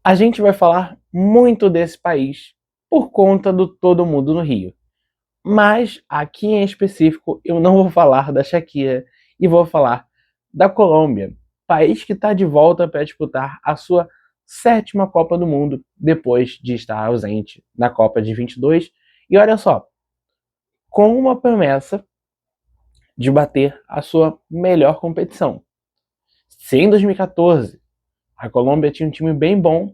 A gente vai falar muito desse país por conta do Todo Mundo no Rio. Mas aqui em específico eu não vou falar da Shakira e vou falar da Colômbia, país que está de volta para disputar a sua sétima Copa do Mundo depois de estar ausente na Copa de 22. E olha só, com uma promessa de bater a sua melhor competição. Se em 2014 a Colômbia tinha um time bem bom,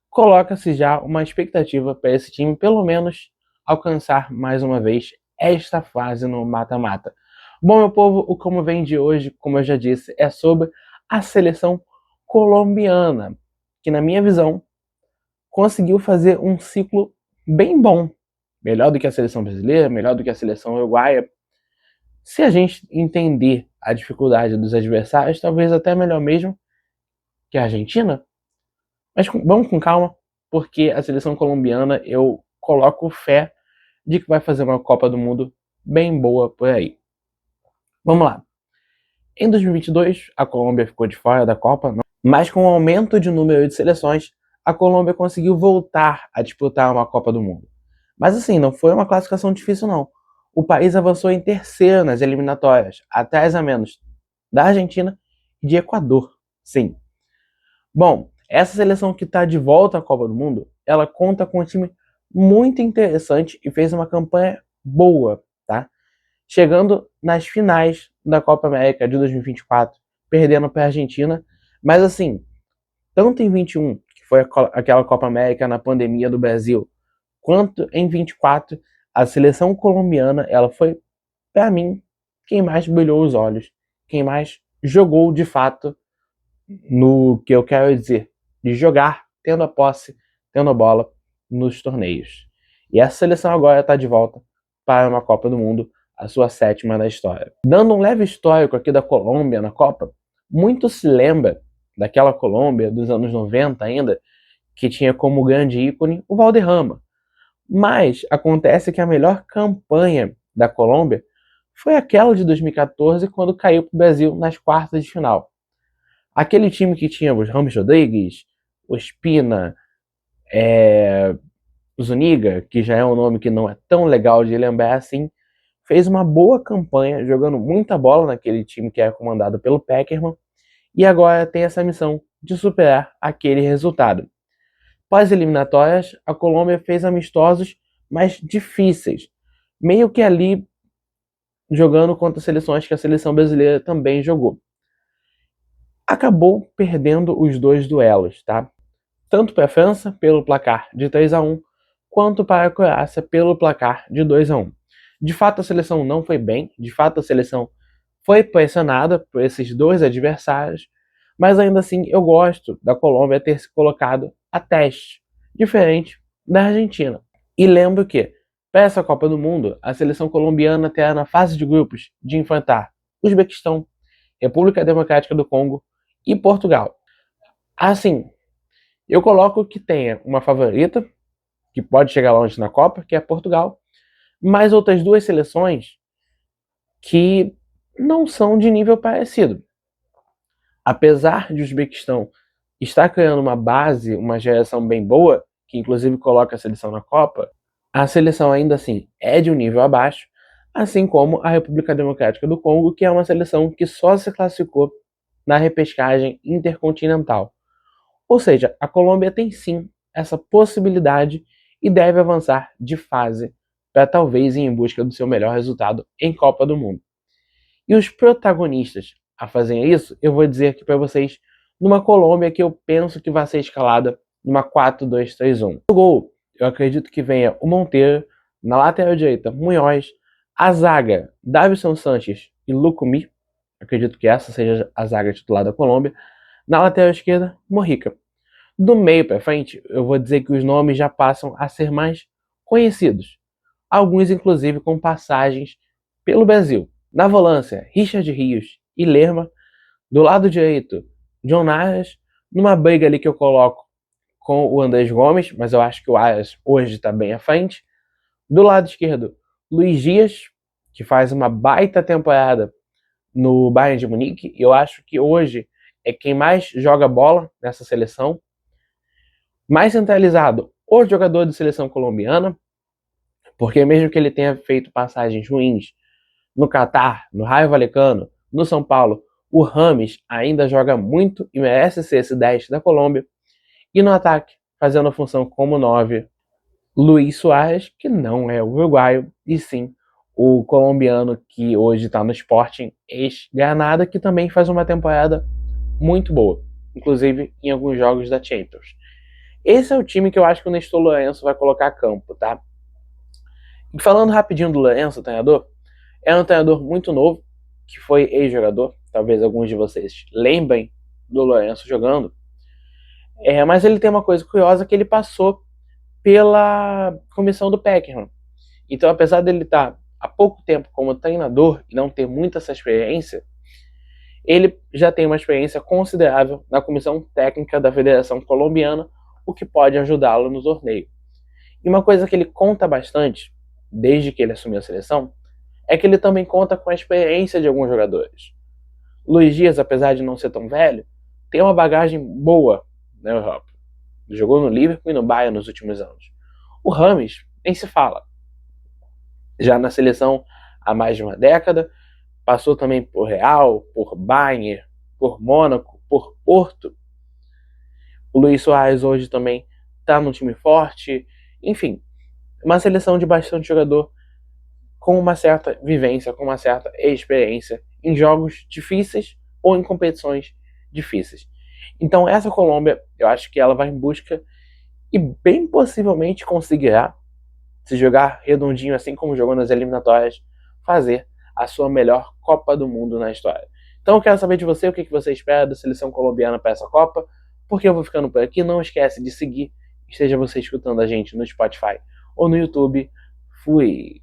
coloca-se já uma expectativa para esse time pelo menos alcançar mais uma vez esta fase no mata-mata. Bom, meu povo, o Como Vem de hoje, como eu já disse, é sobre a seleção colombiana, que na minha visão conseguiu fazer um ciclo bem bom, melhor do que a seleção brasileira, melhor do que a seleção uruguaia. Se a gente entender a dificuldade dos adversários, talvez até melhor mesmo que a Argentina. Mas vamos com calma, porque a seleção colombiana eu coloco fé de que vai fazer uma Copa do Mundo bem boa por aí. Vamos lá. Em 2022, a Colômbia ficou de fora da Copa, mas com o aumento de número de seleções, a Colômbia conseguiu voltar a disputar uma Copa do Mundo. Mas assim, não foi uma classificação difícil não. O país avançou em terceiro nas eliminatórias, atrás a menos da Argentina e de Equador. Sim. Bom, essa seleção que está de volta à Copa do Mundo, ela conta com um time muito interessante e fez uma campanha boa, tá? Chegando nas finais da Copa América de 2024, perdendo para a Argentina, mas assim, tanto em 21, que foi aquela Copa América na pandemia do Brasil, quanto em 24, a seleção colombiana, ela foi, para mim, quem mais brilhou os olhos, quem mais jogou de fato no que eu quero dizer, de jogar, tendo a posse, tendo a bola nos torneios. E essa seleção agora está de volta para uma Copa do Mundo, a sua sétima da história. Dando um leve histórico aqui da Colômbia na Copa, muito se lembra daquela Colômbia dos anos 90 ainda, que tinha como grande ícone o Valderrama. Mas acontece que a melhor campanha da Colômbia foi aquela de 2014, quando caiu para o Brasil nas quartas de final. Aquele time que tinha os Ramos Rodrigues, o Espina, o Zuniga, que já é um nome que não é tão legal de lembrar assim, fez uma boa campanha, jogando muita bola naquele time que era comandado pelo Peckerman, e agora tem essa missão de superar aquele resultado. Pós-eliminatórias, a Colômbia fez amistosos mais difíceis, meio que ali jogando contra seleções que a seleção brasileira também jogou. Acabou perdendo os dois duelos, tá? Tanto para a França, pelo placar de 3-1, quanto para a Croácia, pelo placar de 2-1. De fato, a seleção não foi bem, de fato, a seleção foi pressionada por esses dois adversários, mas ainda assim eu gosto da Colômbia ter se colocado a teste, diferente da Argentina. E lembro que, para essa Copa do Mundo, a seleção colombiana terá na fase de grupos de enfrentar Uzbequistão, República Democrática do Congo e Portugal. Assim, eu coloco que tenha uma favorita, que pode chegar longe na Copa, que é Portugal, mas outras duas seleções que não são de nível parecido. Apesar de o Uzbequistão estar criando uma base, uma geração bem boa, que inclusive coloca a seleção na Copa, a seleção ainda assim é de um nível abaixo, assim como a República Democrática do Congo, que é uma seleção que só se classificou na repescagem intercontinental. Ou seja, a Colômbia tem sim essa possibilidade e deve avançar de fase para talvez ir em busca do seu melhor resultado em Copa do Mundo. E os protagonistas a fazerem isso, eu vou dizer aqui para vocês, numa Colômbia que eu penso que vai ser escalada numa 4-2-3-1. No gol, eu acredito que venha o Monteiro, na lateral direita, Munhoz, a zaga, Davinson Sánchez e Lucumí, acredito que essa seja a zaga titular da Colômbia, na lateral esquerda, Mojica. Do meio para frente, eu vou dizer que os nomes já passam a ser mais conhecidos, alguns inclusive com passagens pelo Brasil. Na volância, Richard Rios e Lerma. Do lado direito, John Arias, numa briga ali que eu coloco com o Andrés Gomes, mas eu acho que o Arias hoje está bem à frente. Do lado esquerdo, Luiz Dias, que faz uma baita temporada no Bayern de Munique, e eu acho que hoje é quem mais joga bola nessa seleção. mais centralizado o jogador de seleção colombiana, porque mesmo que ele tenha feito passagens ruins no Catar, no Raio Vallecano, no São Paulo, o Rames ainda joga muito e merece ser esse 10 da Colômbia. E no ataque, fazendo a função como 9, Luis Suárez, que não é o uruguaio, e sim o colombiano que hoje está no Sporting ex-Granada, que também faz uma temporada muito boa, inclusive em alguns jogos da Champions. Esse é o time que eu acho que o Nestor Lourenço vai colocar a campo, tá? E falando rapidinho do Lourenço, treinador, é um treinador muito novo, que foi ex-jogador, talvez alguns de vocês lembrem do Lourenço jogando, mas ele tem uma coisa curiosa que ele passou pela comissão do Peckham. Então, apesar dele estar há pouco tempo como treinador e não ter muita essa experiência, ele já tem uma experiência considerável na comissão técnica da Federação Colombiana, o que pode ajudá-lo no torneio. E uma coisa que ele conta bastante, desde que ele assumiu a seleção, é que ele também conta com a experiência de alguns jogadores. Luiz Dias, apesar de não ser tão velho, tem uma bagagem boa na Europa. Jogou no Liverpool e no Bayern nos últimos anos. O Rames nem se fala. Já na seleção há mais de uma década, passou também por Real, por Bayern, por Mônaco, por Porto. O Luis Suárez hoje também está num time forte. Enfim, uma seleção de bastante jogador com uma certa vivência, com uma certa experiência em jogos difíceis ou em competições difíceis. Então essa Colômbia, eu acho que ela vai em busca e bem possivelmente conseguirá, se jogar redondinho assim como jogou nas eliminatórias, fazer a sua melhor Copa do Mundo na história. Então eu quero saber de você o que você espera da seleção colombiana para essa Copa, porque eu vou ficando por aqui. Não esquece de seguir, esteja você escutando a gente no Spotify ou no YouTube. Fui!